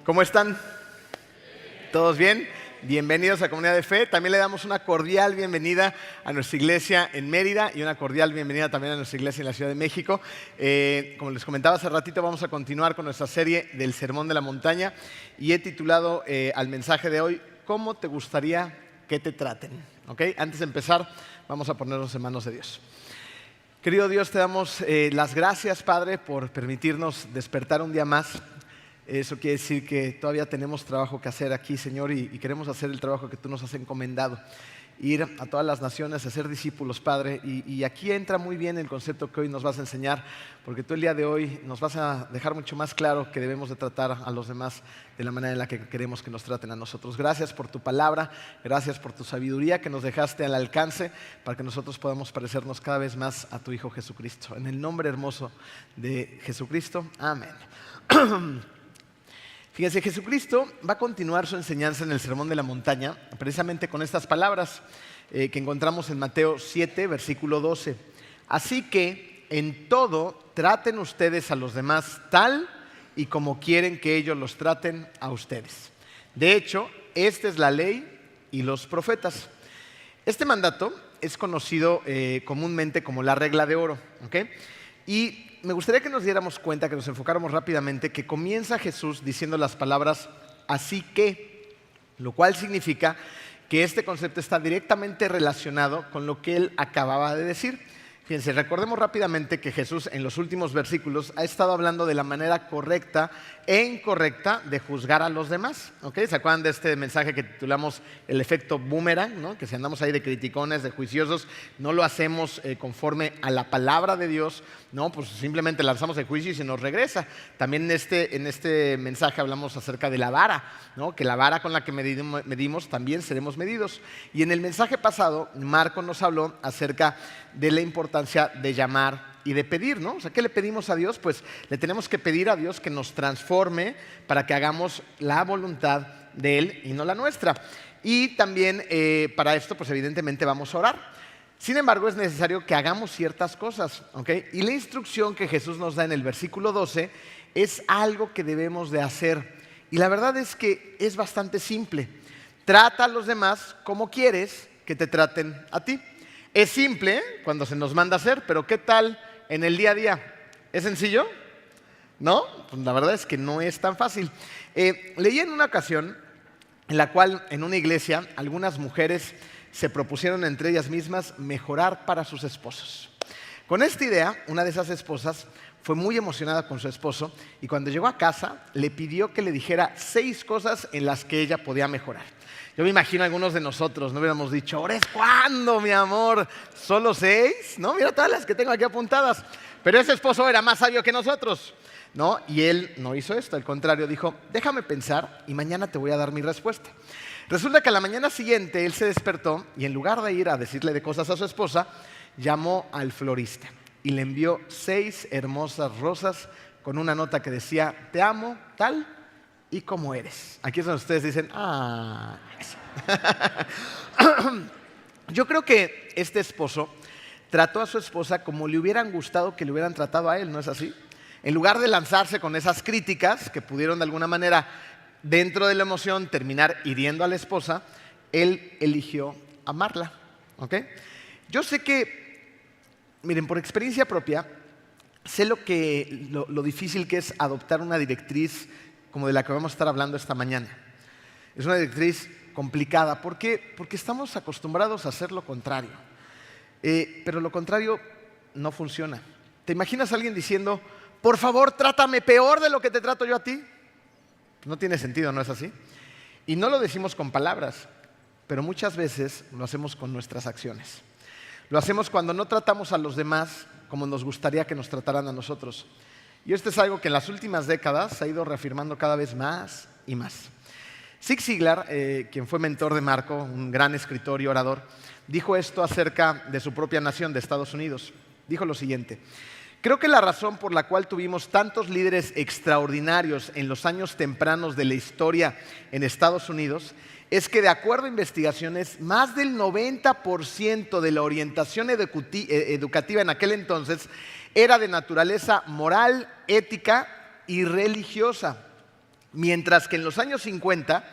¿Cómo están? ¿Todos bien? Bienvenidos a Comunidad de Fe. También le damos una cordial bienvenida a nuestra iglesia en Mérida y una cordial bienvenida también a nuestra iglesia en la Ciudad de México. Como les comentaba hace ratito, vamos a continuar con nuestra serie del Sermón de la Montaña y he titulado al mensaje de hoy, ¿cómo te gustaría que te traten? ¿Okay? Antes de empezar, vamos a ponernos en manos de Dios. Querido Dios, te damos las gracias, Padre, por permitirnos despertar un día más. Eso quiere decir que todavía tenemos trabajo que hacer aquí, Señor, y queremos hacer el trabajo que tú nos has encomendado. Ir a todas las naciones a ser discípulos, Padre. Y aquí entra muy bien el concepto que hoy nos vas a enseñar, porque tú el día de hoy nos vas a dejar mucho más claro que debemos de tratar a los demás de la manera en la que queremos que nos traten a nosotros. Gracias por tu palabra, gracias por tu sabiduría que nos dejaste al alcance para que nosotros podamos parecernos cada vez más a tu Hijo Jesucristo. En el nombre hermoso de Jesucristo, amén. Fíjense, Jesucristo va a continuar su enseñanza en el Sermón de la Montaña, precisamente con estas palabras que encontramos en Mateo 7, versículo 12. Así que en todo traten ustedes a los demás tal y como quieren que ellos los traten a ustedes. De hecho, esta es la ley y los profetas. Este mandato es conocido comúnmente como la regla de oro, ¿ok? Y me gustaría que nos diéramos cuenta, que nos enfocáramos rápidamente, que comienza Jesús diciendo las palabras así que, lo cual significa que este concepto está directamente relacionado con lo que él acababa de decir. Fíjense, recordemos rápidamente que Jesús en los últimos versículos ha estado hablando de la manera correcta e incorrecta de juzgar a los demás. ¿Okay? ¿Se acuerdan de este mensaje que titulamos el efecto boomerang? ¿No? Que si andamos ahí de criticones, de juiciosos, no lo hacemos conforme a la palabra de Dios, no, pues simplemente lanzamos el juicio y se nos regresa. También en este mensaje hablamos acerca de la vara, ¿no? Que la vara con la que medimos también seremos medidos. Y en el mensaje pasado, Marco nos habló acerca de la importancia de llamar y de pedir, ¿no? O sea, ¿qué le pedimos a Dios? Pues le tenemos que pedir a Dios que nos transforme para que hagamos la voluntad de Él y no la nuestra. Y también para esto, pues evidentemente vamos a orar. Sin embargo, es necesario que hagamos ciertas cosas, ¿ok? Y la instrucción que Jesús nos da en el versículo 12 es algo que debemos de hacer. Y la verdad es que es bastante simple. Trata a los demás como quieres que te traten a ti. Es simple cuando se nos manda a hacer, pero ¿qué tal en el día a día? ¿Es sencillo? ¿No? Pues la verdad es que no es tan fácil. Leí en una ocasión en la cual en una iglesia algunas mujeres se propusieron entre ellas mismas mejorar para sus esposos. Con esta idea, una de esas esposas fue muy emocionada con su esposo y cuando llegó a casa le pidió que le dijera 6 cosas en las que ella podía mejorar. Yo me imagino a algunos de nosotros no hubiéramos dicho, ¿ahora es cuándo, mi amor? ¿Solo 6? No, mira todas las que tengo aquí apuntadas. Pero ese esposo era más sabio que nosotros, ¿no? Y él no hizo esto, al contrario, dijo, déjame pensar y mañana te voy a dar mi respuesta. Resulta que a la mañana siguiente él se despertó y en lugar de ir a decirle de cosas a su esposa, llamó al florista y le envió 6 hermosas rosas con una nota que decía, te amo, tal y como eres. Aquí es donde ustedes dicen, Yo creo que este esposo trató a su esposa como le hubieran gustado que le hubieran tratado a él, ¿no es así? En lugar de lanzarse con esas críticas que pudieron de alguna manera, dentro de la emoción, terminar hiriendo a la esposa, él eligió amarla. ¿Ok? Yo sé que, miren, por experiencia propia, sé lo difícil que es adoptar una directriz como de la que vamos a estar hablando esta mañana. Es una directriz complicada. ¿Por qué? Porque estamos acostumbrados a hacer lo contrario. Pero lo contrario no funciona. ¿Te imaginas a alguien diciendo, por favor, trátame peor de lo que te trato yo a ti? No tiene sentido, ¿no es así? Y no lo decimos con palabras, pero muchas veces lo hacemos con nuestras acciones. Lo hacemos cuando no tratamos a los demás como nos gustaría que nos trataran a nosotros. Y esto es algo que en las últimas décadas se ha ido reafirmando cada vez más y más. Zig Ziglar, quien fue mentor de Marco, un gran escritor y orador, dijo esto acerca de su propia nación, de Estados Unidos. Dijo lo siguiente: creo que la razón por la cual tuvimos tantos líderes extraordinarios en los años tempranos de la historia en Estados Unidos es que, de acuerdo a investigaciones, más del 90% de la orientación educativa en aquel entonces era de naturaleza moral, ética y religiosa. Mientras que en los años 50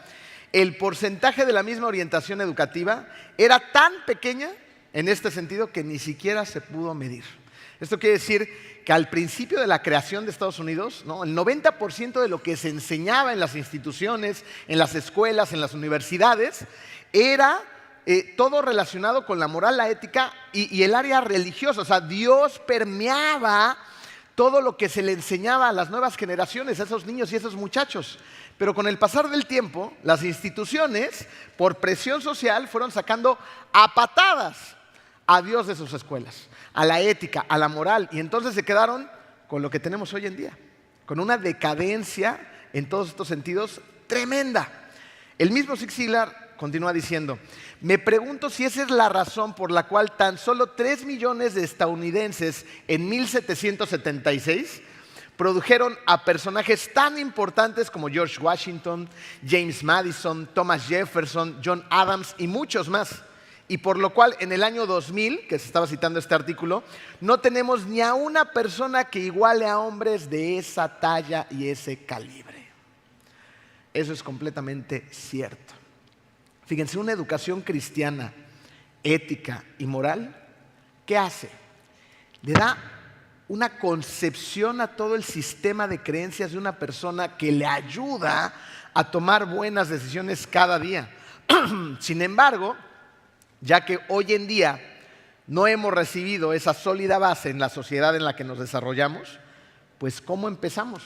el porcentaje de la misma orientación educativa era tan pequeña en este sentido que ni siquiera se pudo medir. Esto quiere decir que al principio de la creación de Estados Unidos, ¿no?, el 90% de lo que se enseñaba en las instituciones, en las escuelas, en las universidades, era todo relacionado con la moral, la ética y el área religiosa. O sea, Dios permeaba todo lo que se le enseñaba a las nuevas generaciones, a esos niños y a esos muchachos. Pero con el pasar del tiempo, las instituciones, por presión social, fueron sacando a patadas a Dios de sus escuelas, a la ética, a la moral, y entonces se quedaron con lo que tenemos hoy en día, con una decadencia en todos estos sentidos tremenda. El mismo Zig Ziglar continúa diciendo: me pregunto si esa es la razón por la cual tan solo 3 millones de estadounidenses en 1776 produjeron a personajes tan importantes como George Washington, James Madison, Thomas Jefferson, John Adams y muchos más. Y por lo cual en el año 2000, que se estaba citando este artículo, no tenemos ni a una persona que iguale a hombres de esa talla y ese calibre. Eso es completamente cierto. Fíjense, una educación cristiana, ética y moral, ¿qué hace? Le da una concepción a todo el sistema de creencias de una persona que le ayuda a tomar buenas decisiones cada día. Sin embargo, ya que hoy en día no hemos recibido esa sólida base en la sociedad en la que nos desarrollamos, pues ¿cómo empezamos?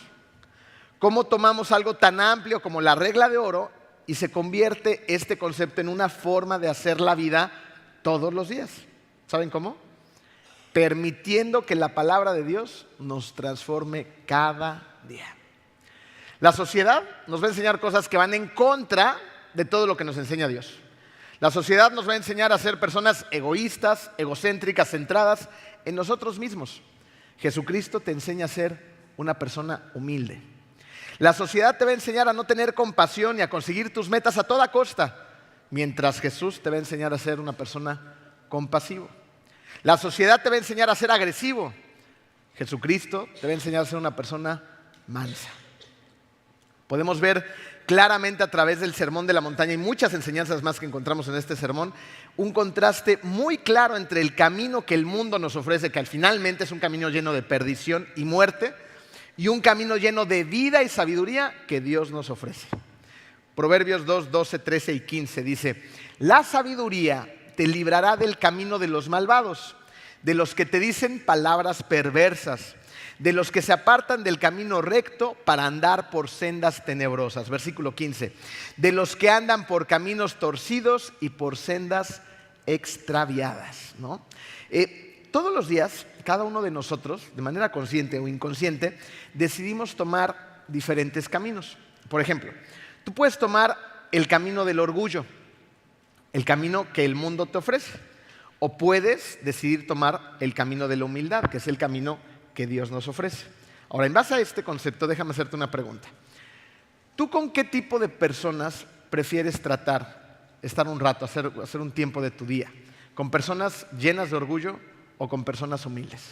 ¿Cómo tomamos algo tan amplio como la regla de oro y se convierte este concepto en una forma de hacer la vida todos los días? ¿Saben cómo? Permitiendo que la palabra de Dios nos transforme cada día. La sociedad nos va a enseñar cosas que van en contra de todo lo que nos enseña Dios. La sociedad nos va a enseñar a ser personas egoístas, egocéntricas, centradas en nosotros mismos. Jesucristo te enseña a ser una persona humilde. La sociedad te va a enseñar a no tener compasión y a conseguir tus metas a toda costa, mientras Jesús te va a enseñar a ser una persona compasivo. La sociedad te va a enseñar a ser agresivo. Jesucristo te va a enseñar a ser una persona mansa. Podemos ver claramente a través del Sermón de la Montaña y muchas enseñanzas más que encontramos en este sermón, un contraste muy claro entre el camino que el mundo nos ofrece, que al finalmente es un camino lleno de perdición y muerte, y un camino lleno de vida y sabiduría que Dios nos ofrece. Proverbios 2, 12, 13 y 15 dice: la sabiduría te librará del camino de los malvados, de los que te dicen palabras perversas, de los que se apartan del camino recto para andar por sendas tenebrosas. Versículo 15. De los que andan por caminos torcidos y por sendas extraviadas, ¿no? Todos los días, cada uno de nosotros, de manera consciente o inconsciente, decidimos tomar diferentes caminos. Por ejemplo, tú puedes tomar el camino del orgullo, el camino que el mundo te ofrece, o puedes decidir tomar el camino de la humildad, que es el camino que Dios nos ofrece. Ahora, en base a este concepto, déjame hacerte una pregunta. ¿Tú con qué tipo de personas prefieres tratar, estar un rato, hacer un tiempo de tu día? ¿Con personas llenas de orgullo o con personas humildes?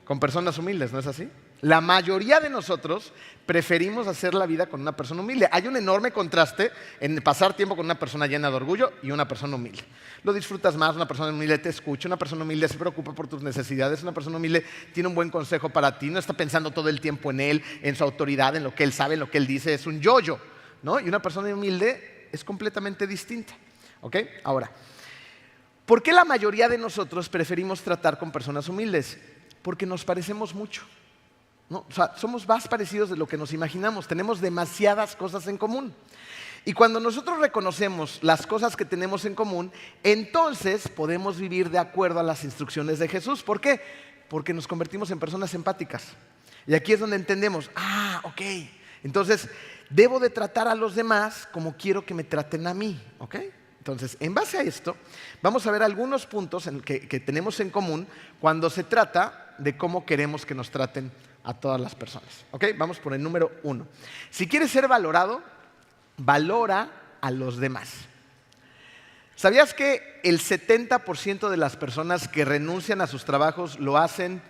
Con personas humildes, ¿no es así? La mayoría de nosotros preferimos hacer la vida con una persona humilde. Hay un enorme contraste en pasar tiempo con una persona llena de orgullo y una persona humilde. Lo disfrutas más, una persona humilde te escucha, una persona humilde se preocupa por tus necesidades, una persona humilde tiene un buen consejo para ti, no está pensando todo el tiempo en él, en su autoridad, en lo que él sabe, en lo que él dice, es un yo-yo, ¿no? Y una persona humilde es completamente distinta, ¿ok? Ahora, ¿por qué la mayoría de nosotros preferimos tratar con personas humildes? Porque nos parecemos mucho, ¿no? O sea, somos más parecidos de lo que nos imaginamos, tenemos demasiadas cosas en común. Y cuando nosotros reconocemos las cosas que tenemos en común, entonces podemos vivir de acuerdo a las instrucciones de Jesús. ¿Por qué? Porque nos convertimos en personas empáticas. Y aquí es donde entendemos, ok, entonces debo de tratar a los demás como quiero que me traten a mí, ¿ok? Entonces, en base a esto, vamos a ver algunos puntos que tenemos en común cuando se trata de cómo queremos que nos traten a todas las personas. ¿Ok? Vamos por el número 1. Si quieres ser valorado, valora a los demás. ¿Sabías que el 70% de las personas que renuncian a sus trabajos lo hacen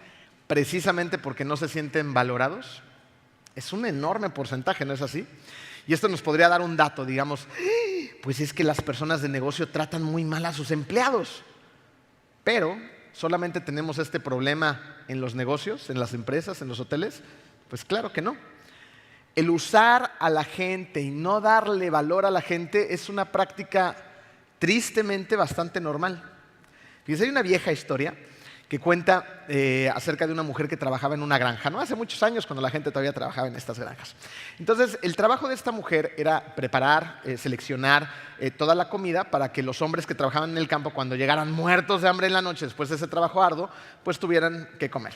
precisamente porque no se sienten valorados? Es un enorme porcentaje, ¿no es así? Y esto nos podría dar un dato, digamos, pues es que las personas de negocio tratan muy mal a sus empleados. Pero solamente tenemos este problema en los negocios, en las empresas, en los hoteles. Pues claro que no. El usar a la gente y no darle valor a la gente es una práctica tristemente bastante normal. Fíjense, hay una vieja historia que cuenta acerca de una mujer que trabajaba en una granja, ¿no? Hace muchos años, cuando la gente todavía trabajaba en estas granjas. Entonces, el trabajo de esta mujer era preparar, seleccionar toda la comida para que los hombres que trabajaban en el campo, cuando llegaran muertos de hambre en la noche después de ese trabajo arduo, pues tuvieran que comer.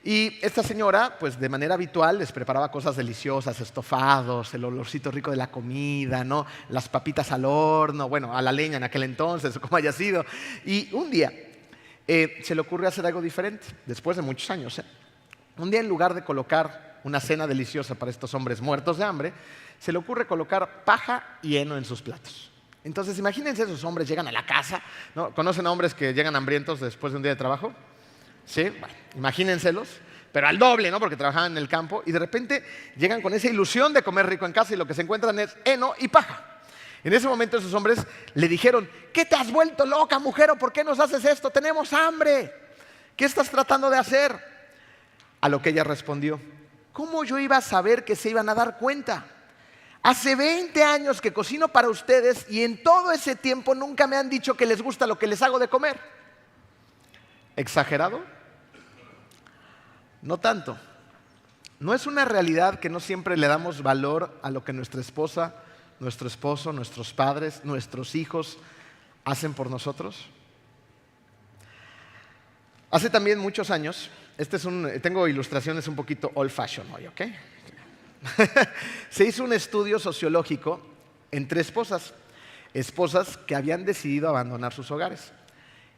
Y esta señora, pues de manera habitual, les preparaba cosas deliciosas, estofados, el olorcito rico de la comida, ¿no? Las papitas al horno, bueno, a la leña en aquel entonces, o como haya sido. Y un día se le ocurre hacer algo diferente, después de muchos años. Un día, en lugar de colocar una cena deliciosa para estos hombres muertos de hambre, se le ocurre colocar paja y heno en sus platos. Entonces, imagínense, esos hombres llegan a la casa, ¿no? ¿Conocen a hombres que llegan hambrientos después de un día de trabajo? Sí, bueno, imagínenselos, pero al doble, ¿no? Porque trabajaban en el campo y de repente llegan con esa ilusión de comer rico en casa y lo que se encuentran es heno y paja. En ese momento esos hombres le dijeron: ¿qué te has vuelto loca, mujer? ¿O por qué nos haces esto? Tenemos hambre. ¿Qué estás tratando de hacer? A lo que ella respondió: ¿cómo yo iba a saber que se iban a dar cuenta? Hace 20 años que cocino para ustedes y en todo ese tiempo nunca me han dicho que les gusta lo que les hago de comer. ¿Exagerado? No tanto. ¿No es una realidad que no siempre le damos valor a lo que nuestra esposa, nuestro esposo, nuestros padres, nuestros hijos hacen por nosotros? Hace también muchos años, tengo ilustraciones un poquito old fashion hoy, ¿ok? Se hizo un estudio sociológico entre esposas que habían decidido abandonar sus hogares.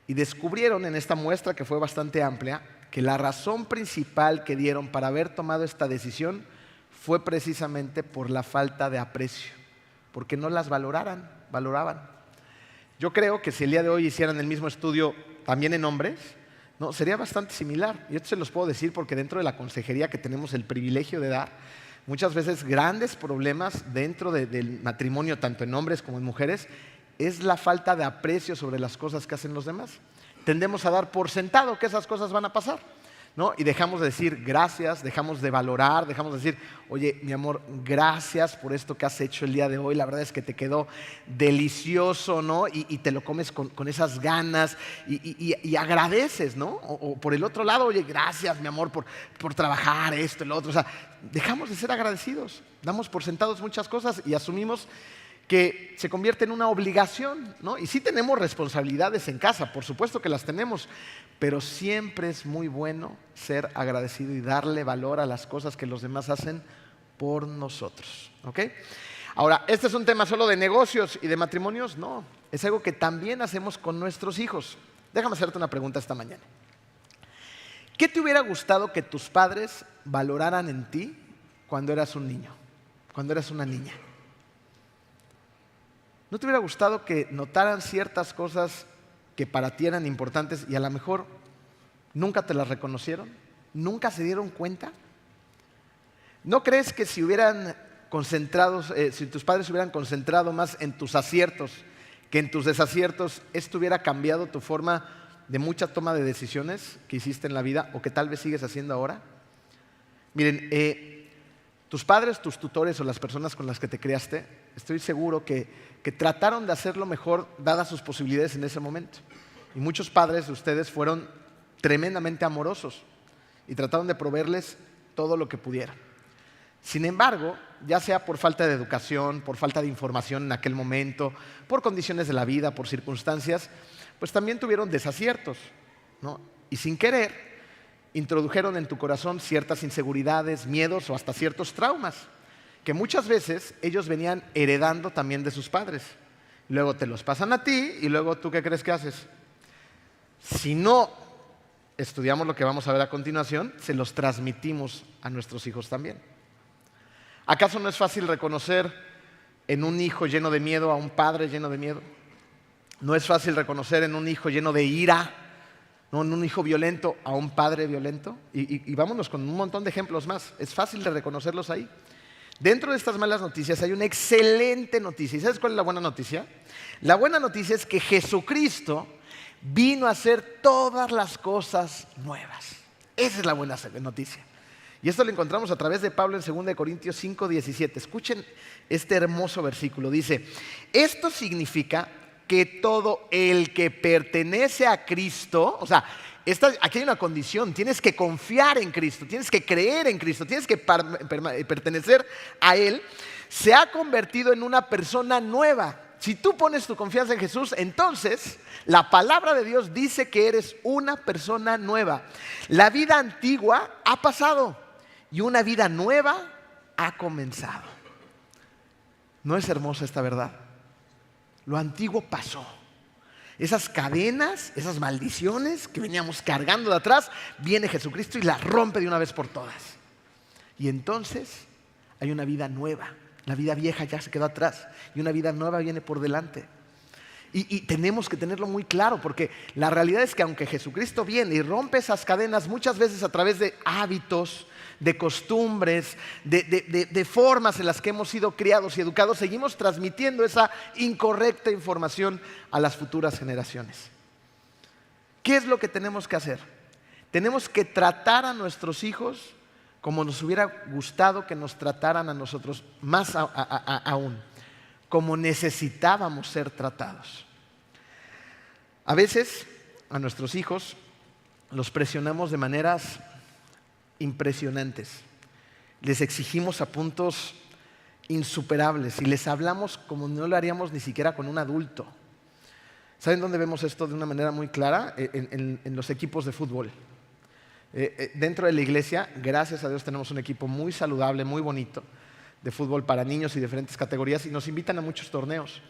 Y descubrieron en esta muestra, que fue bastante amplia, que la razón principal que dieron para haber tomado esta decisión fue precisamente por la falta de aprecio, porque no las valoraban. Yo creo que si el día de hoy hicieran el mismo estudio también en hombres, ¿no? Sería bastante similar. Y esto se los puedo decir porque dentro de la consejería que tenemos el privilegio de dar, muchas veces grandes problemas dentro del matrimonio, tanto en hombres como en mujeres, es la falta de aprecio sobre las cosas que hacen los demás. Tendemos a dar por sentado que esas cosas van a pasar, ¿no? Y dejamos de decir gracias, dejamos de valorar, dejamos de decir: oye, mi amor, gracias por esto que has hecho el día de hoy, la verdad es que te quedó delicioso, ¿no? Y te lo comes con esas ganas y agradeces, ¿no? O por el otro lado: oye, gracias, mi amor, por trabajar esto, el otro. O sea, dejamos de ser agradecidos, damos por sentados muchas cosas y asumimos que se convierte en una obligación, ¿no? Y sí tenemos responsabilidades en casa, por supuesto que las tenemos, pero siempre es muy bueno ser agradecido y darle valor a las cosas que los demás hacen por nosotros, ¿ok? Ahora, ¿este es un tema solo de negocios y de matrimonios? No, es algo que también hacemos con nuestros hijos. Déjame hacerte una pregunta esta mañana. ¿Qué te hubiera gustado que tus padres valoraran en ti cuando eras un niño, cuando eras una niña? ¿No te hubiera gustado que notaran ciertas cosas que para ti eran importantes y a lo mejor nunca te las reconocieron? ¿Nunca se dieron cuenta? ¿No crees que si tus padres se hubieran concentrado más en tus aciertos que en tus desaciertos, esto hubiera cambiado tu forma de mucha toma de decisiones que hiciste en la vida o que tal vez sigues haciendo ahora? Miren, tus padres, tus tutores o las personas con las que te criaste, estoy seguro que trataron de hacer lo mejor dadas sus posibilidades en ese momento. Y muchos padres de ustedes fueron tremendamente amorosos y trataron de proveerles todo lo que pudieran. Sin embargo, ya sea por falta de educación, por falta de información en aquel momento, por condiciones de la vida, por circunstancias, pues también tuvieron desaciertos, ¿no? Y sin querer, introdujeron en tu corazón ciertas inseguridades, miedos o hasta ciertos traumas que muchas veces ellos venían heredando también de sus padres. Luego te los pasan a ti y luego ¿tú qué crees que haces? Si no estudiamos lo que vamos a ver a continuación, se los transmitimos a nuestros hijos también. ¿Acaso no es fácil reconocer en un hijo lleno de miedo a un padre lleno de miedo? ¿No es fácil reconocer en un hijo lleno de ira, ¿no? En un hijo violento a un padre violento. Y vámonos con un montón de ejemplos más. Es fácil de reconocerlos ahí. Dentro de estas malas noticias hay una excelente noticia. ¿Y sabes cuál es la buena noticia? La buena noticia es que Jesucristo vino a hacer todas las cosas nuevas. Esa es la buena noticia. Y esto lo encontramos a través de Pablo en 2 Corintios 5:17. Escuchen este hermoso versículo. Dice, esto significa que todo el que pertenece a Cristo, o sea, aquí hay una condición, tienes que confiar en Cristo, tienes que creer en Cristo, tienes que pertenecer a Él, se ha convertido en una persona nueva. Si tú pones tu confianza en Jesús, entonces la palabra de Dios dice que eres una persona nueva. La vida antigua ha pasado y una vida nueva ha comenzado. ¿No es hermosa esta verdad? Lo antiguo pasó. Esas cadenas, esas maldiciones que veníamos cargando de atrás, viene Jesucristo y las rompe de una vez por todas. Y entonces hay una vida nueva. La vida vieja ya se quedó atrás y una vida nueva viene por delante. Y tenemos que tenerlo muy claro, porque la realidad es que aunque Jesucristo viene y rompe esas cadenas muchas veces a través de hábitos, de costumbres, de formas en las que hemos sido criados y educados, seguimos transmitiendo esa incorrecta información a las futuras generaciones. ¿Qué es lo que tenemos que hacer? Tenemos que tratar a nuestros hijos como nos hubiera gustado que nos trataran a nosotros, más aún, como necesitábamos ser tratados. A veces a nuestros hijos los presionamos de maneras impresionantes. Les exigimos a puntos insuperables y les hablamos como no lo haríamos ni siquiera con un adulto. ¿Saben dónde vemos esto de una manera muy clara? En los equipos de fútbol. Dentro de la iglesia, gracias a Dios, tenemos un equipo muy saludable, muy bonito, de fútbol para niños y diferentes categorías, y nos invitan a muchos torneos,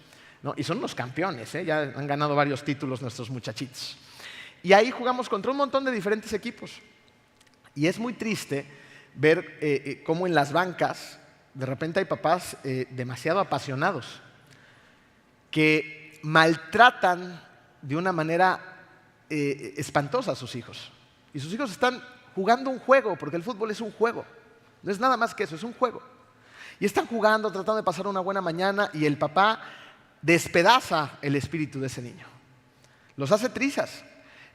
¿no? Y son unos campeones, ya han ganado varios títulos nuestros muchachitos. Y ahí jugamos contra un montón de diferentes equipos. Y es muy triste ver cómo en las bancas de repente hay papás demasiado apasionados que maltratan de una manera espantosa a sus hijos. Y sus hijos están jugando un juego, porque el fútbol es un juego. No es nada más que eso, es un juego. Y están jugando, tratando de pasar una buena mañana, y el papá despedaza el espíritu de ese niño. Los hace trizas.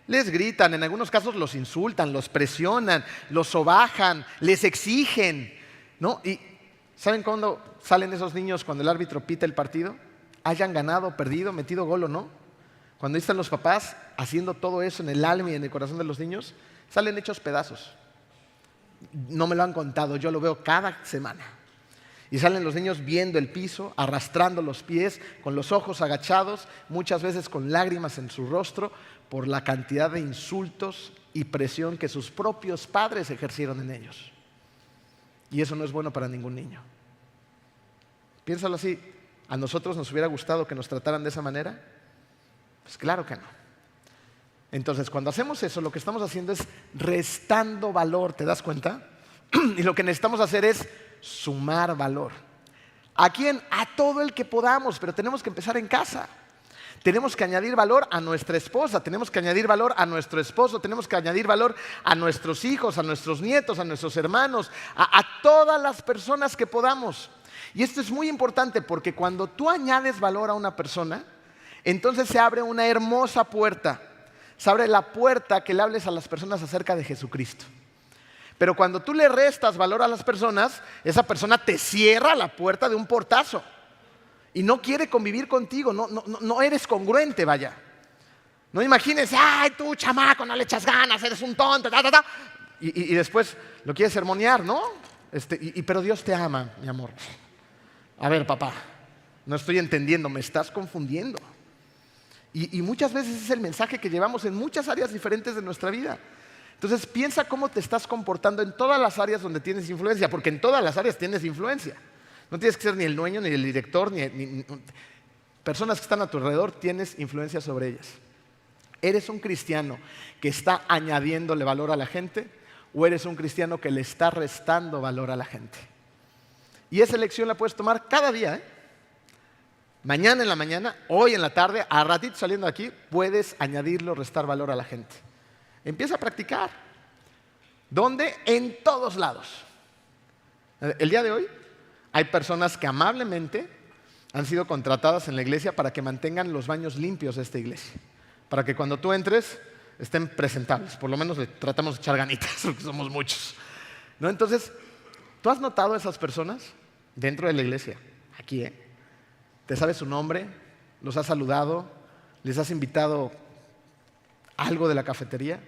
Les gritan, en algunos casos los insultan, los presionan, los sobajan, les exigen, ¿no? Y ¿saben cuándo salen esos niños cuando el árbitro pita el partido? Hayan ganado, perdido, metido gol o no. Cuando ahí están los papás haciendo todo eso en el alma y en el corazón de los niños, salen hechos pedazos. No me lo han contado, yo lo veo cada semana. Y salen los niños viendo el piso, arrastrando los pies, con los ojos agachados, muchas veces con lágrimas en su rostro, por la cantidad de insultos y presión que sus propios padres ejercieron en ellos. Y eso no es bueno para ningún niño. Piénsalo así, ¿a nosotros nos hubiera gustado que nos trataran de esa manera? Pues claro que no. Entonces, cuando hacemos eso, lo que estamos haciendo es restando valor, ¿te das cuenta? Y lo que necesitamos hacer es sumar valor. ¿A quién? A todo el que podamos, pero tenemos que empezar en casa. Tenemos que añadir valor a nuestra esposa, tenemos que añadir valor a nuestro esposo, tenemos que añadir valor a nuestros hijos, a nuestros nietos, a nuestros hermanos, a todas las personas que podamos. Y esto es muy importante porque cuando tú añades valor a una persona, entonces se abre una hermosa puerta. Se abre la puerta que le hables a las personas acerca de Jesucristo. Pero cuando tú le restas valor a las personas, esa persona te cierra la puerta de un portazo. Y no quiere convivir contigo, no eres congruente, vaya. No imagines, ay, tú chamaco, no le echas ganas, eres un tonto, y después lo quieres sermonear, ¿no? Pero Dios te ama, mi amor. A ver, papá, no estoy entendiendo, me estás confundiendo. Y muchas veces es el mensaje que llevamos en muchas áreas diferentes de nuestra vida. Entonces piensa cómo te estás comportando en todas las áreas donde tienes influencia, porque en todas las áreas tienes influencia. No tienes que ser ni el dueño, ni el director, ni personas que están a tu alrededor, tienes influencia sobre ellas. ¿Eres un cristiano que está añadiéndole valor a la gente o eres un cristiano que le está restando valor a la gente? Y esa elección la puedes tomar cada día, Mañana en la mañana, hoy en la tarde, a ratito saliendo de aquí, puedes añadirle o restar valor a la gente. Empieza a practicar. ¿Dónde? En todos lados. El día de hoy hay personas que amablemente han sido contratadas en la iglesia para que mantengan los baños limpios de esta iglesia. Para que cuando tú entres estén presentables. Por lo menos le tratamos de echar ganitas, porque somos muchos, ¿no? Entonces, ¿tú has notado a esas personas dentro de la iglesia? Aquí, ¿eh? ¿Te sabes su nombre? ¿Los has saludado? ¿Les has invitado algo de la cafetería?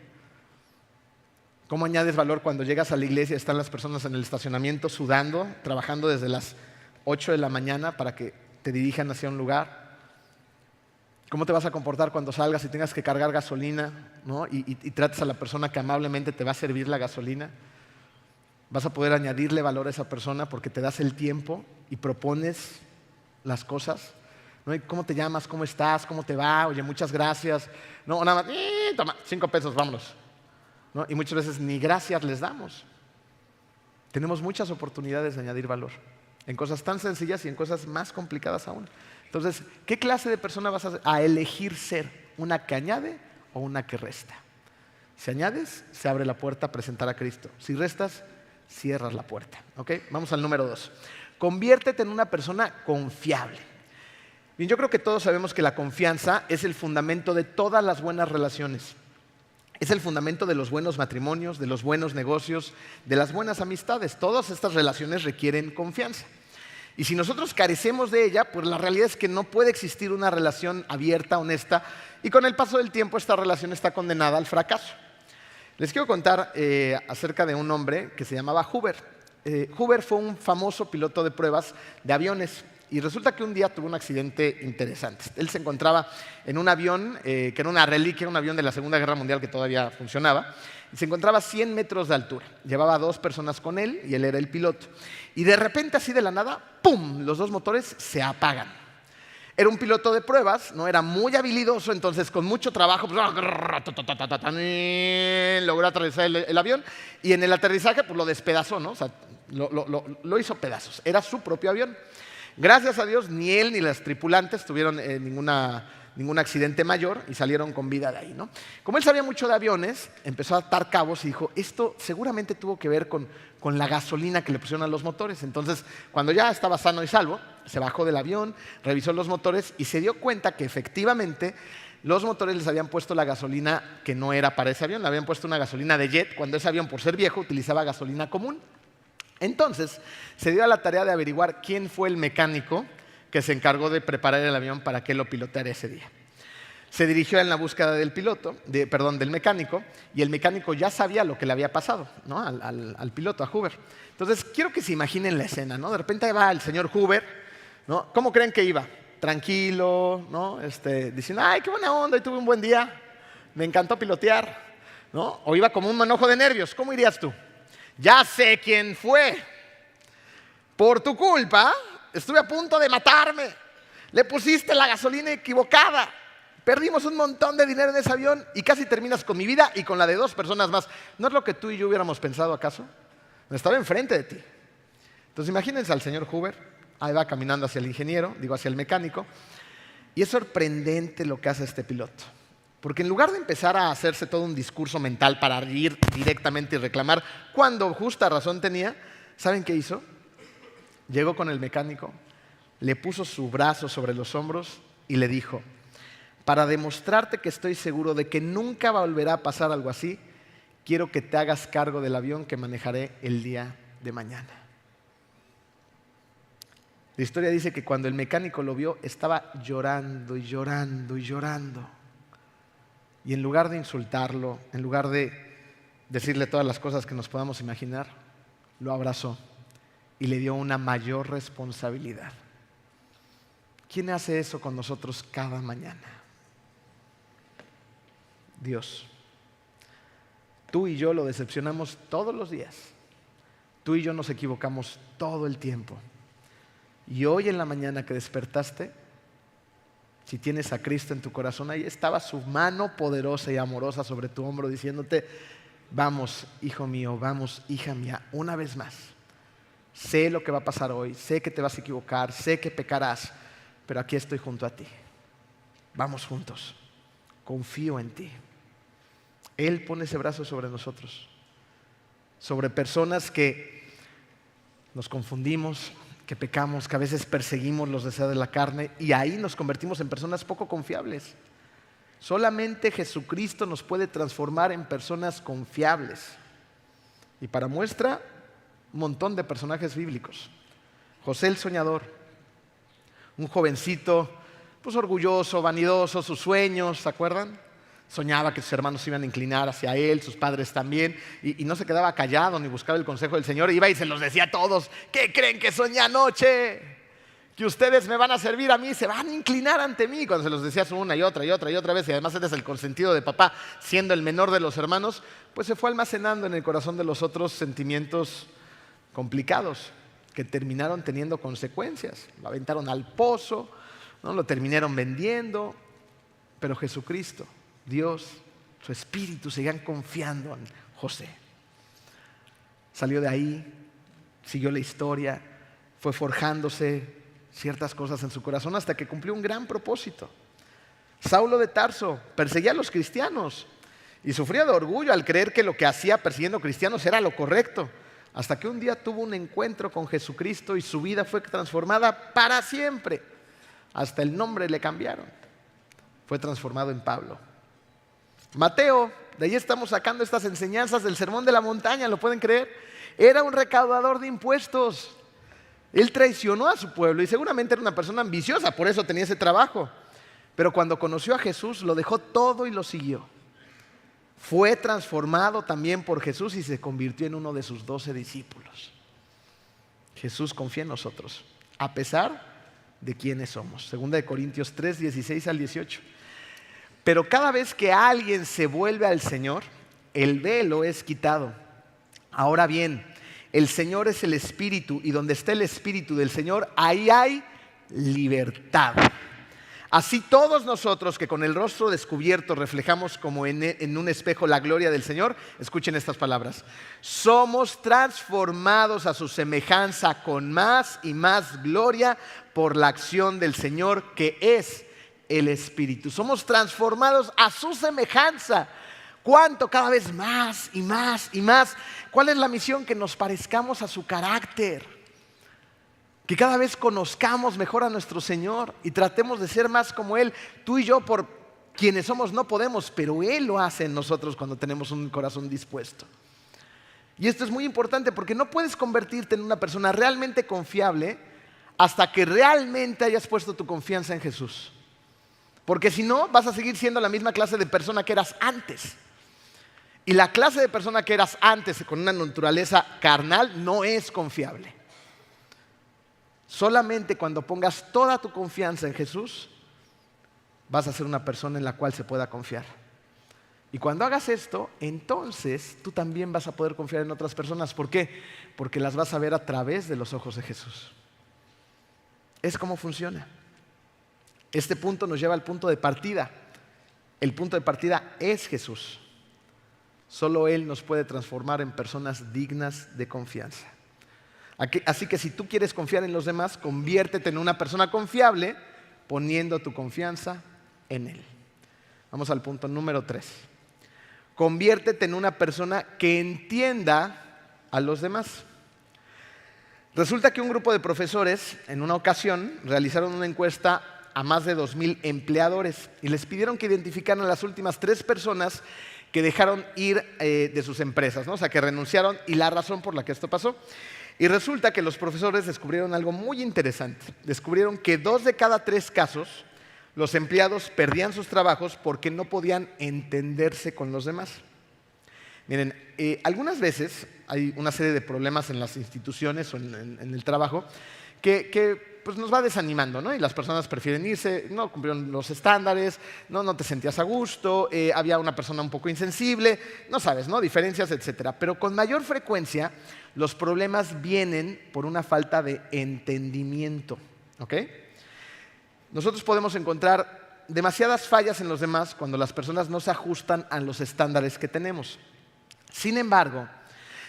¿Cómo añades valor cuando llegas a la iglesia y están las personas en el estacionamiento sudando, trabajando desde las 8 de la mañana para que te dirijan hacia un lugar? ¿Cómo te vas a comportar cuando salgas y tengas que cargar gasolina, ¿no? y trates a la persona que amablemente te va a servir la gasolina? Vas a poder añadirle valor a esa persona porque te das el tiempo y propones las cosas, ¿no? ¿Y cómo te llamas? ¿Cómo estás? ¿Cómo te va? Oye, muchas gracias. No, o nada más, toma, 5 pesos, vámonos, ¿no? Y muchas veces ni gracias les damos. Tenemos muchas oportunidades de añadir valor en cosas tan sencillas y en cosas más complicadas aún. Entonces, ¿qué clase de persona vas a elegir ser? ¿Una que añade o una que resta? Si añades, se abre la puerta a presentar a Cristo. Si restas, cierras la puerta. ¿Ok? Vamos al número 2. Conviértete en una persona confiable. Bien, yo creo que todos sabemos que la confianza es el fundamento de todas las buenas relaciones. Es el fundamento de los buenos matrimonios, de los buenos negocios, de las buenas amistades. Todas estas relaciones requieren confianza. Y si nosotros carecemos de ella, pues la realidad es que no puede existir una relación abierta, honesta, y con el paso del tiempo esta relación está condenada al fracaso. Les quiero contar acerca de un hombre que se llamaba Hoover. Hoover fue un famoso piloto de pruebas de aviones. Y resulta que un día tuvo un accidente interesante. Él se encontraba en un avión que era una reliquia, un avión de la Segunda Guerra Mundial que todavía funcionaba. Y se encontraba a 100 metros de altura. Llevaba 2 personas con él y él era el piloto. Y de repente, así de la nada, ¡pum!, los 2 motores se apagan. Era un piloto de pruebas, ¿no? Era muy habilidoso, entonces con mucho trabajo pues, logró aterrizar el avión y en el aterrizaje pues, lo despedazó, ¿no? O sea, lo hizo pedazos. Era su propio avión. Gracias a Dios, ni él ni los tripulantes tuvieron ningún accidente mayor y salieron con vida de ahí, ¿no? Como él sabía mucho de aviones, empezó a atar cabos y dijo, esto seguramente tuvo que ver con la gasolina que le pusieron a los motores. Entonces, cuando ya estaba sano y salvo, se bajó del avión, revisó los motores y se dio cuenta que efectivamente los motores les habían puesto la gasolina que no era para ese avión, le habían puesto una gasolina de jet, cuando ese avión, por ser viejo, utilizaba gasolina común. Entonces, se dio a la tarea de averiguar quién fue el mecánico que se encargó de preparar el avión para que lo piloteara ese día. Se dirigió en la búsqueda del del mecánico, y el mecánico ya sabía lo que le había pasado, ¿no? al piloto, a Hoover. Entonces, quiero que se imaginen la escena, ¿no? De repente va el señor Hoover, ¿no? ¿Cómo creen que iba? Tranquilo, ¿no? Diciendo, ¡ay, qué buena onda! Hoy tuve un buen día, me encantó pilotear, ¿no? O iba como un manojo de nervios. ¿Cómo irías tú? Ya sé quién fue. Por tu culpa, estuve a punto de matarme. Le pusiste la gasolina equivocada. Perdimos un montón de dinero en ese avión y casi terminas con mi vida y con la de 2 personas más. ¿No es lo que tú y yo hubiéramos pensado acaso? Estaba enfrente de ti. Entonces imagínense al señor Hoover. Ahí va caminando hacia el ingeniero, hacia el mecánico. Y es sorprendente lo que hace este piloto. Porque en lugar de empezar a hacerse todo un discurso mental para ir directamente y reclamar, cuando justa razón tenía, ¿saben qué hizo? Llegó con el mecánico, le puso su brazo sobre los hombros y le dijo, para demostrarte que estoy seguro de que nunca volverá a pasar algo así, quiero que te hagas cargo del avión que manejaré el día de mañana. La historia dice que cuando el mecánico lo vio, estaba llorando y llorando y llorando. Y en lugar de insultarlo, en lugar de decirle todas las cosas que nos podamos imaginar, lo abrazó y le dio una mayor responsabilidad. ¿Quién hace eso con nosotros cada mañana? Dios. Tú y yo lo decepcionamos todos los días. Tú y yo nos equivocamos todo el tiempo. Y hoy en la mañana que despertaste, si tienes a Cristo en tu corazón, ahí estaba su mano poderosa y amorosa sobre tu hombro diciéndote, vamos, hijo mío, vamos, hija mía, una vez más. Sé lo que va a pasar hoy, sé que te vas a equivocar, sé que pecarás, pero aquí estoy junto a ti. Vamos juntos, confío en ti. Él pone ese brazo sobre nosotros, sobre personas que nos confundimos, que pecamos, que a veces perseguimos los deseos de la carne y ahí nos convertimos en personas poco confiables. Solamente Jesucristo nos puede transformar en personas confiables. Y para muestra, un montón de personajes bíblicos. José el soñador, un jovencito pues orgulloso, vanidoso, sus sueños, ¿se acuerdan? Soñaba que sus hermanos se iban a inclinar hacia él, sus padres también, y no se quedaba callado ni buscaba el consejo del Señor. Iba y se los decía a todos: ¿qué creen que soñé anoche? Que ustedes me van a servir a mí, se van a inclinar ante mí. Cuando se los decías una y otra y otra y otra vez, y además eres el consentido de papá, siendo el menor de los hermanos, pues se fue almacenando en el corazón de los otros sentimientos complicados que terminaron teniendo consecuencias. Lo aventaron al pozo, ¿no? Lo terminaron vendiendo, pero Jesucristo, Dios, su Espíritu seguían confiando en José. Salió de ahí, siguió la historia, fue forjándose ciertas cosas en su corazón hasta que cumplió un gran propósito. Saulo de Tarso perseguía a los cristianos y sufría de orgullo al creer que lo que hacía persiguiendo cristianos era lo correcto, hasta que un día tuvo un encuentro con Jesucristo y su vida fue transformada para siempre. Hasta el nombre le cambiaron. Fue transformado en Pablo. Mateo, de ahí estamos sacando estas enseñanzas del Sermón de la Montaña, ¿lo pueden creer? Era un recaudador de impuestos. Él traicionó a su pueblo y seguramente era una persona ambiciosa, por eso tenía ese trabajo. Pero cuando conoció a Jesús, lo dejó todo y lo siguió. Fue transformado también por Jesús y se convirtió en uno de sus 12 discípulos. Jesús confía en nosotros, a pesar de quiénes somos. Segunda de Corintios 3, 16 al 18. Pero cada vez que alguien se vuelve al Señor, el velo es quitado. Ahora bien, el Señor es el Espíritu, y donde está el Espíritu del Señor, ahí hay libertad. Así todos nosotros que con el rostro descubierto reflejamos como en un espejo la gloria del Señor, escuchen estas palabras: somos transformados a su semejanza con más y más gloria por la acción del Señor, que es el Espíritu. Somos transformados a su semejanza. ¿Cuánto? Cada vez más y más y más. ¿Cuál es la misión? Que nos parezcamos a su carácter. Que cada vez conozcamos mejor a nuestro Señor y tratemos de ser más como Él. Tú y yo, por quienes somos, no podemos, pero Él lo hace en nosotros cuando tenemos un corazón dispuesto. Y esto es muy importante porque no puedes convertirte en una persona realmente confiable hasta que realmente hayas puesto tu confianza en Jesús. Porque si no, vas a seguir siendo la misma clase de persona que eras antes. Y la clase de persona que eras antes, con una naturaleza carnal, no es confiable. Solamente cuando pongas toda tu confianza en Jesús, vas a ser una persona en la cual se pueda confiar. Y cuando hagas esto, entonces tú también vas a poder confiar en otras personas. ¿Por qué? Porque las vas a ver a través de los ojos de Jesús. Es como funciona. Este punto nos lleva al punto de partida. El punto de partida es Jesús. Solo Él nos puede transformar en personas dignas de confianza. Así que si tú quieres confiar en los demás, conviértete en una persona confiable poniendo tu confianza en Él. Vamos al punto número 3. Conviértete en una persona que entienda a los demás. Resulta que un grupo de profesores en una ocasión realizaron una encuesta a más de 2,000 empleadores y les pidieron que identificaran a las últimas 3 personas que dejaron ir de sus empresas, ¿no? O sea, que renunciaron, y la razón por la que esto pasó. Y resulta que los profesores descubrieron algo muy interesante. Descubrieron que 2 de cada 3 casos, los empleados perdían sus trabajos porque no podían entenderse con los demás. Miren, algunas veces hay una serie de problemas en las instituciones o en el trabajo que pues nos va desanimando, ¿no? Y las personas prefieren irse, no cumplieron los estándares, no te sentías a gusto, había una persona un poco insensible, no sabes, ¿no? Diferencias, etcétera. Pero con mayor frecuencia los problemas vienen por una falta de entendimiento, ¿ok? Nosotros podemos encontrar demasiadas fallas en los demás cuando las personas no se ajustan a los estándares que tenemos. Sin embargo,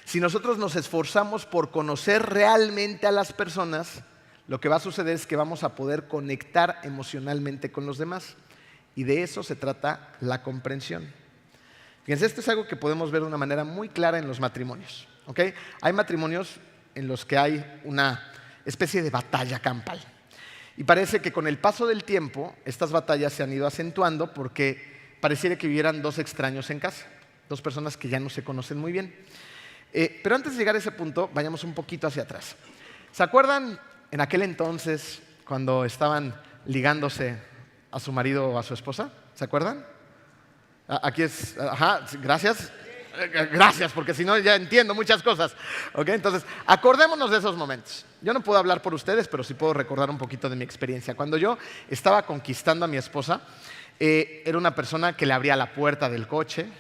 si nosotros nos esforzamos por conocer realmente a las personas, lo que va a suceder es que vamos a poder conectar emocionalmente con los demás. Y de eso se trata la comprensión. Fíjense, esto es algo que podemos ver de una manera muy clara en los matrimonios. ¿Ok? Hay matrimonios en los que hay una especie de batalla campal. Y parece que con el paso del tiempo, estas batallas se han ido acentuando porque pareciera que vivieran dos extraños en casa, dos personas que ya no se conocen muy bien. Pero antes de llegar a ese punto, vayamos un poquito hacia atrás. ¿Se acuerdan en aquel entonces cuando estaban ligándose a su marido o a su esposa? ¿Se acuerdan? Aquí es, ajá, gracias. Gracias, porque si no ya entiendo muchas cosas. ¿Okay? Entonces, acordémonos de esos momentos. Yo no puedo hablar por ustedes, pero sí puedo recordar un poquito de mi experiencia. Cuando yo estaba conquistando a mi esposa, era una persona que le abría la puerta del coche,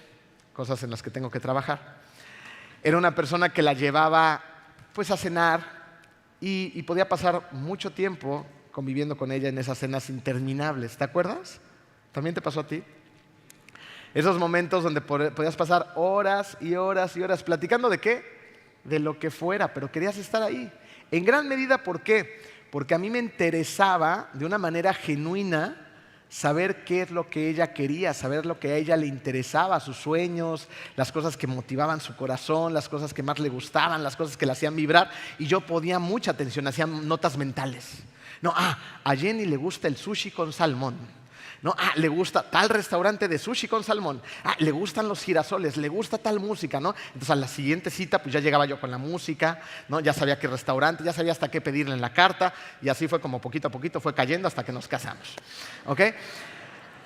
cosas en las que tengo que trabajar. Era una persona que la llevaba pues a cenar y podía pasar mucho tiempo conviviendo con ella en esas cenas interminables. ¿Te acuerdas? ¿También te pasó a ti? Esos momentos donde podías pasar horas y horas y horas platicando ¿de qué? De lo que fuera, pero querías estar ahí. En gran medida, ¿por qué? Porque a mí me interesaba de una manera genuina saber qué es lo que ella quería, saber lo que a ella le interesaba, sus sueños, las cosas que motivaban su corazón, las cosas que más le gustaban, las cosas que la hacían vibrar. Y yo ponía mucha atención, hacía notas mentales. No, a Jenny le gusta el sushi con salmón. No, le gusta tal restaurante de sushi con salmón. Le gustan los girasoles, le gusta tal música, ¿no? Entonces a la siguiente cita pues ya llegaba yo con la música, ¿no? Ya sabía qué restaurante, ya sabía hasta qué pedirle en la carta y así fue como poquito a poquito fue cayendo hasta que nos casamos. ¿Ok?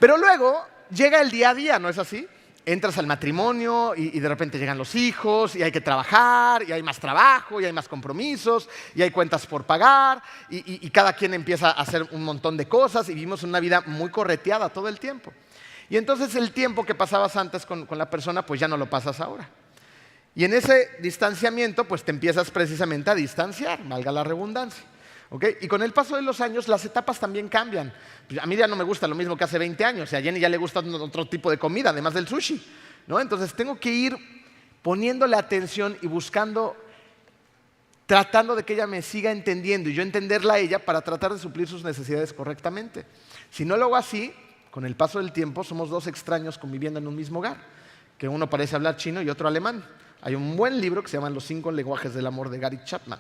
Pero luego llega el día a día, ¿no es así? Entras al matrimonio y de repente llegan los hijos y hay que trabajar y hay más trabajo y hay más compromisos y hay cuentas por pagar y cada quien empieza a hacer un montón de cosas y vivimos una vida muy correteada todo el tiempo. Y entonces el tiempo que pasabas antes con la persona pues ya no lo pasas ahora. Y en ese distanciamiento pues te empiezas precisamente a distanciar, valga la redundancia. ¿Okay? Y con el paso de los años las etapas también cambian. A mí ya no me gusta lo mismo que hace 20 años. A Jenny ya le gusta otro tipo de comida, además del sushi, ¿no? Entonces tengo que ir poniéndole atención y buscando, tratando de que ella me siga entendiendo y yo entenderla a ella para tratar de suplir sus necesidades correctamente. Si no lo hago así, con el paso del tiempo somos dos extraños conviviendo en un mismo hogar, que uno parece hablar chino y otro alemán. Hay un buen libro que se llama Los 5 lenguajes del amor de Gary Chapman.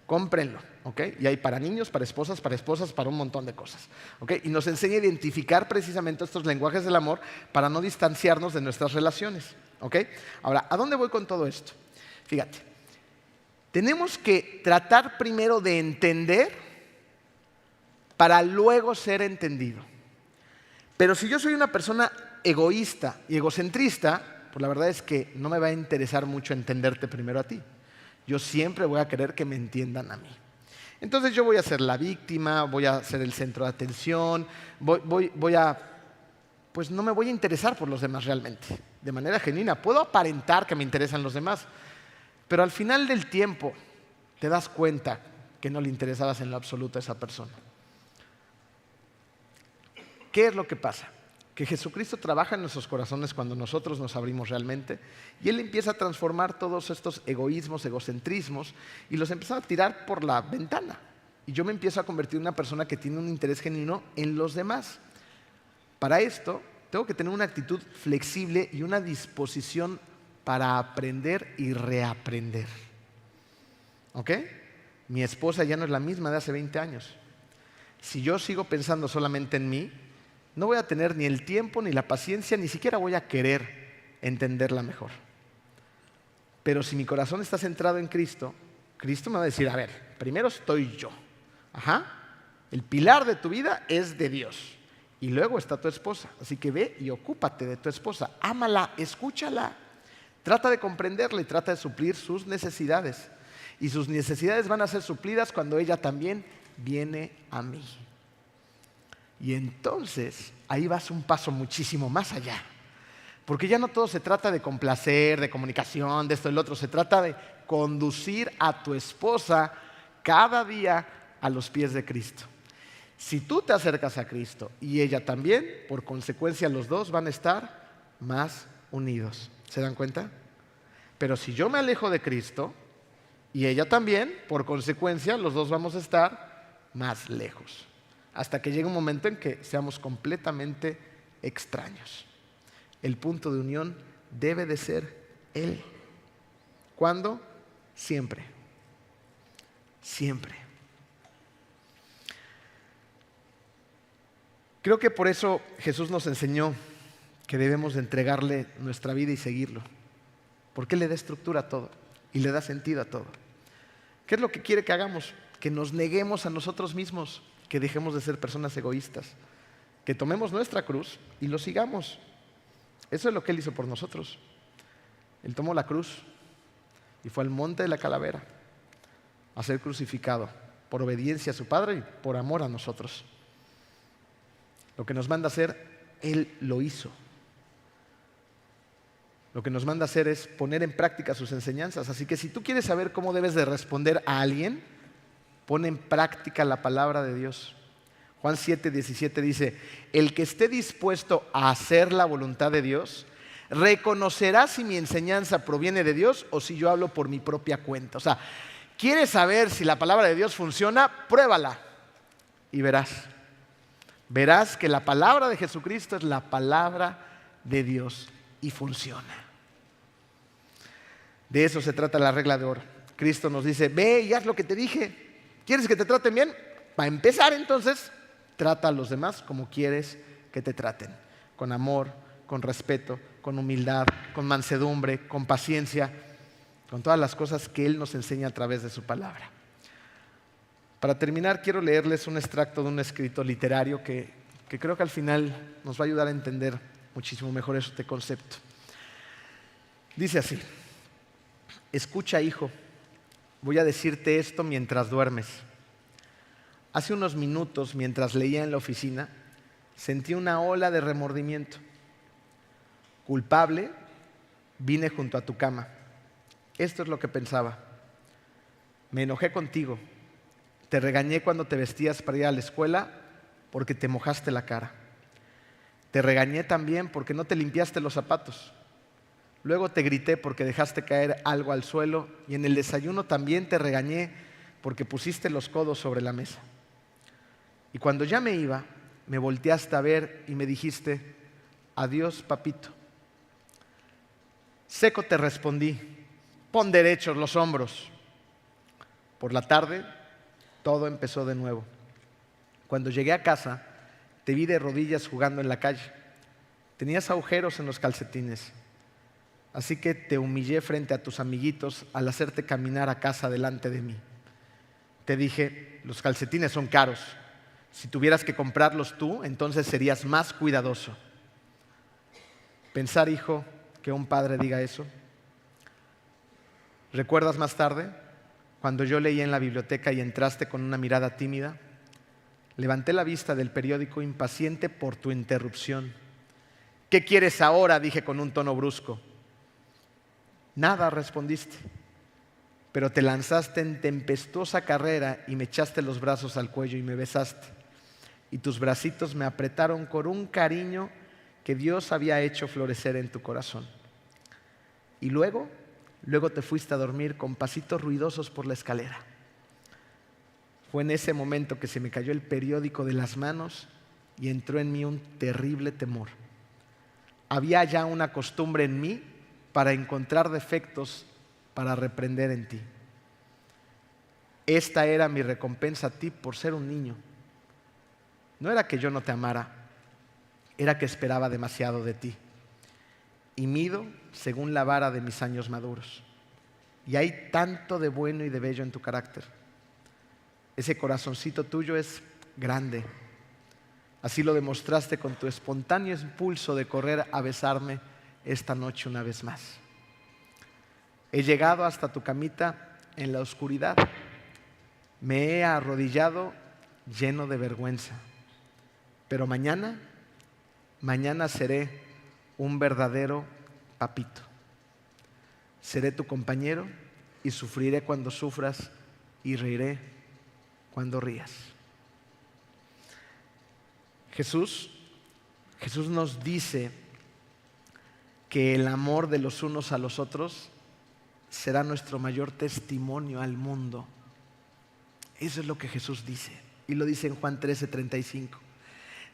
Cómprenlo, ¿ok? Y hay para niños, para esposas, para un montón de cosas, ¿ok? Y nos enseña a identificar precisamente estos lenguajes del amor para no distanciarnos de nuestras relaciones, ¿ok? Ahora, ¿a dónde voy con todo esto? Fíjate, tenemos que tratar primero de entender para luego ser entendido. Pero si yo soy una persona egoísta y egocentrista, pues la verdad es que no me va a interesar mucho entenderte primero a ti. Yo siempre voy a querer que me entiendan a mí. Entonces yo voy a ser la víctima, voy a ser el centro de atención, pues no me voy a interesar por los demás realmente, de manera genuina. Puedo aparentar que me interesan los demás, pero al final del tiempo te das cuenta que no le interesabas en lo absoluto a esa persona. ¿Qué es lo que pasa? Que Jesucristo trabaja en nuestros corazones cuando nosotros nos abrimos realmente y Él empieza a transformar todos estos egoísmos, egocentrismos y los empieza a tirar por la ventana. Y yo me empiezo a convertir en una persona que tiene un interés genuino en los demás. Para esto, tengo que tener una actitud flexible y una disposición para aprender y reaprender. ¿Ok? Mi esposa ya no es la misma de hace 20 años. Si yo sigo pensando solamente en mí, no voy a tener ni el tiempo ni la paciencia, ni siquiera voy a querer entenderla mejor. Pero si mi corazón está centrado en Cristo, Cristo me va a decir, a ver, primero estoy yo. El pilar de tu vida es de Dios. Y luego está tu esposa. Así que ve y ocúpate de tu esposa. Ámala, escúchala. Trata de comprenderla y trata de suplir sus necesidades. Y sus necesidades van a ser suplidas cuando ella también viene a mí. Y entonces ahí vas un paso muchísimo más allá. Porque ya no todo se trata de complacer, de comunicación, de esto y lo otro. Se trata de conducir a tu esposa cada día a los pies de Cristo. Si tú te acercas a Cristo y ella también, por consecuencia los dos van a estar más unidos. ¿Se dan cuenta? Pero si yo me alejo de Cristo y ella también, por consecuencia los dos vamos a estar más lejos. Hasta que llegue un momento en que seamos completamente extraños. El punto de unión debe de ser Él. ¿Cuándo? Siempre. Siempre. Creo que por eso Jesús nos enseñó que debemos de entregarle nuestra vida y seguirlo. Porque Él le da estructura a todo y le da sentido a todo. ¿Qué es lo que quiere que hagamos? Que nos neguemos a nosotros mismos, que dejemos de ser personas egoístas, que tomemos nuestra cruz y lo sigamos. Eso es lo que Él hizo por nosotros. Él tomó la cruz y fue al monte de la calavera a ser crucificado por obediencia a su Padre y por amor a nosotros. Lo que nos manda a hacer, Él lo hizo. Lo que nos manda a hacer es poner en práctica sus enseñanzas. Así que si tú quieres saber cómo debes de responder a alguien, pon en práctica la palabra de Dios. Juan 7:17 dice: el que esté dispuesto a hacer la voluntad de Dios, reconocerá si mi enseñanza proviene de Dios o si yo hablo por mi propia cuenta. O sea, ¿quieres saber si la palabra de Dios funciona? Pruébala y verás. Verás que la palabra de Jesucristo es la palabra de Dios y funciona. De eso se trata la regla de oro. Cristo nos dice: ve y haz lo que te dije. ¿Quieres que te traten bien? Para empezar, entonces, trata a los demás como quieres que te traten. Con amor, con respeto, con humildad, con mansedumbre, con paciencia, con todas las cosas que Él nos enseña a través de su palabra. Para terminar, quiero leerles un extracto de un escrito literario que creo que al final nos va a ayudar a entender muchísimo mejor este concepto. Dice así: escucha, hijo, voy a decirte esto mientras duermes. Hace unos minutos, mientras leía en la oficina, sentí una ola de remordimiento. Culpable, vine junto a tu cama. Esto es lo que pensaba. Me enojé contigo. Te regañé cuando te vestías para ir a la escuela porque te mojaste la cara. Te regañé también porque no te limpiaste los zapatos. Luego te grité porque dejaste caer algo al suelo y en el desayuno también te regañé porque pusiste los codos sobre la mesa. Y cuando ya me iba, me volteaste a ver y me dijiste: adiós, papito. Seco te respondí: pon derechos los hombros. Por la tarde, todo empezó de nuevo. Cuando llegué a casa, te vi de rodillas jugando en la calle. Tenías agujeros en los calcetines. Así que te humillé frente a tus amiguitos al hacerte caminar a casa delante de mí. Te dije: los calcetines son caros. Si tuvieras que comprarlos tú, entonces serías más cuidadoso. Pensar, hijo, que un padre diga eso. ¿Recuerdas más tarde, cuando yo leí en la biblioteca y entraste con una mirada tímida? Levanté la vista del periódico impaciente por tu interrupción. ¿Qué quieres ahora?, dije con un tono brusco. Nada, respondiste, pero te lanzaste en tempestuosa carrera y me echaste los brazos al cuello y me besaste. Y tus bracitos me apretaron con un cariño que Dios había hecho florecer en tu corazón. Y luego te fuiste a dormir con pasitos ruidosos por la escalera. Fue en ese momento que se me cayó el periódico de las manos y entró en mí un terrible temor. Había ya una costumbre en mí para encontrar defectos para reprender en ti. Esta era mi recompensa a ti por ser un niño. No era que yo no te amara, era que esperaba demasiado de ti. Y mido según la vara de mis años maduros. Y hay tanto de bueno y de bello en tu carácter. Ese corazoncito tuyo es grande. Así lo demostraste con tu espontáneo impulso de correr a besarme esta noche una vez más. He llegado hasta tu camita en la oscuridad. Me he arrodillado lleno de vergüenza. Pero mañana seré un verdadero papito. Seré tu compañero y sufriré cuando sufras y reiré cuando rías. Jesús nos dice que el amor de los unos a los otros será nuestro mayor testimonio al mundo. Eso es lo que Jesús dice. Y lo dice en Juan 13:35.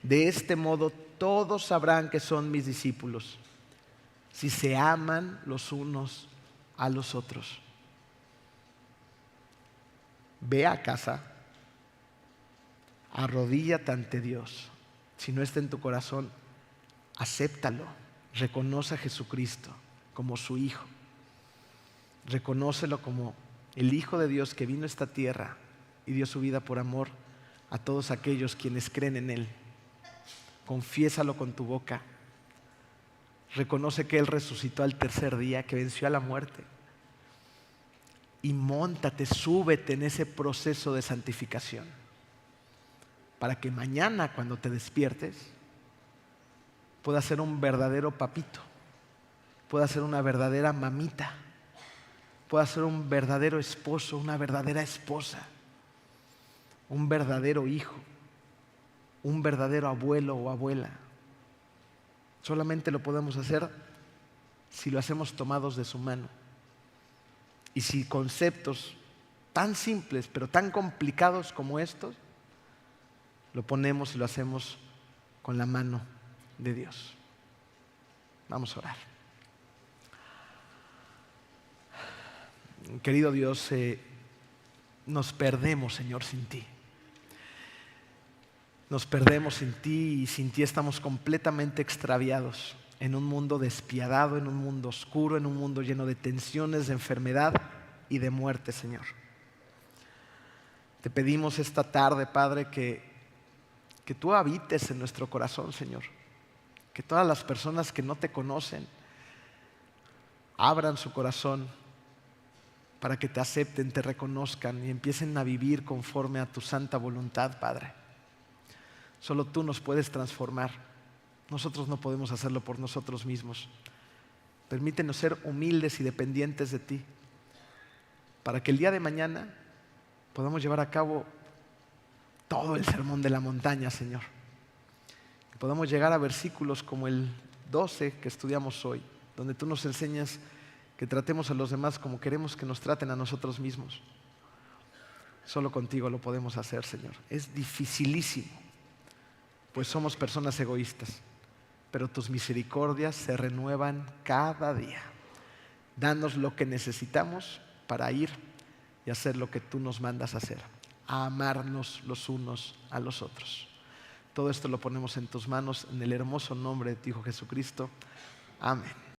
De este modo todos sabrán que son mis discípulos, si se aman los unos a los otros. Ve a casa, arrodíllate ante Dios. Si no está en tu corazón, acéptalo. Reconoce a Jesucristo como su Hijo. Reconócelo como el Hijo de Dios que vino a esta tierra y dio su vida por amor a todos aquellos quienes creen en Él. Confiésalo con tu boca. Reconoce que Él resucitó al tercer día, que venció a la muerte. Y móntate, súbete en ese proceso de santificación, para que mañana cuando te despiertes puedas ser un verdadero papito, puedas ser una verdadera mamita, puedas ser un verdadero esposo, una verdadera esposa, un verdadero hijo, un verdadero abuelo o abuela. Solamente lo podemos hacer si lo hacemos tomados de su mano. Y si conceptos tan simples pero tan complicados como estos lo ponemos y lo hacemos con la mano de Dios. Vamos a orar. Querido Dios, nos perdemos, Señor, sin ti. Nos perdemos sin ti y sin ti estamos completamente extraviados en un mundo despiadado, en un mundo oscuro, en un mundo lleno de tensiones, de enfermedad y de muerte, Señor. Te pedimos esta tarde, Padre, que tú habites en nuestro corazón, Señor. Que todas las personas que no te conocen abran su corazón para que te acepten, te reconozcan y empiecen a vivir conforme a tu santa voluntad, Padre. Solo tú nos puedes transformar. Nosotros no podemos hacerlo por nosotros mismos. Permítenos ser humildes y dependientes de ti, para que el día de mañana podamos llevar a cabo todo el sermón de la montaña, Señor. Que podamos llegar a versículos como el 12 que estudiamos hoy, donde tú nos enseñas que tratemos a los demás como queremos que nos traten a nosotros mismos. Solo contigo lo podemos hacer, Señor. Es dificilísimo, pues somos personas egoístas, pero tus misericordias se renuevan cada día. Danos lo que necesitamos para ir y hacer lo que tú nos mandas a hacer, a amarnos los unos a los otros. Todo esto lo ponemos en tus manos, en el hermoso nombre de tu Hijo Jesucristo. Amén.